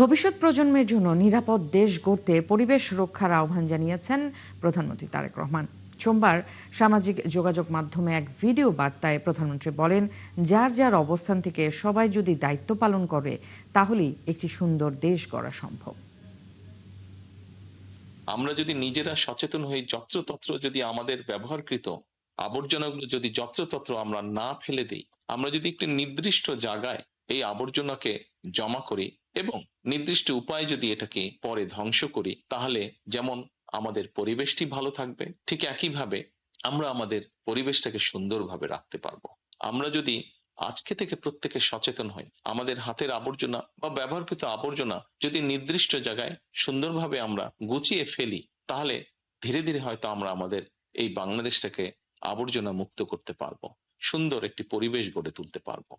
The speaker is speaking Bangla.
ভবিষ্যৎ প্রজন্মের জন্য নিরাপদ দেশ গড়তে পরিবেশ রক্ষার আহ্বান জানিয়েছেন প্রধানমন্ত্রী তারেক রহমান। সোমবার সামাজিক যোগাযোগ মাধ্যমে এক ভিডিও বার্তায় প্রধানমন্ত্রী বলেন, যার যার অবস্থান থেকে সবাই যদি দায়িত্ব পালন করে তাহলেই একটি সুন্দর দেশ গড়া সম্ভব। আমরা যদি নিজেরা সচেতন হই, যত্রতত্র যদি আমাদের ব্যবহারকৃত আবর্জনাগুলো যদি যত্রতত্র আমরা না ফেলে দেই, আমরা যদি একটি নির্দিষ্ট জায়গায় এই আবর্জনাকে জমা করি এবং নির্দিষ্ট উপায়ে যদি এটাকে পরে ধ্বংস করি, তাহলে যেমন আমাদের পরিবেশটি ভালো থাকবে, ঠিক একইভাবে আমরা আমাদের পরিবেশটাকে সুন্দরভাবে রাখতে পারবো। আমরা যদি আজকে থেকে প্রত্যেকে সচেতন হই, আমাদের হাতের আবর্জনা বা ব্যবহারকৃত আবর্জনা যদি নির্দিষ্ট জায়গায় সুন্দরভাবে আমরা গুছিয়ে ফেলি, তাহলে ধীরে ধীরে হয়তো আমরা আমাদের এই বাংলাদেশটাকে আবর্জনা মুক্ত করতে পারবো, সুন্দর একটি পরিবেশ গড়ে তুলতে পারবো।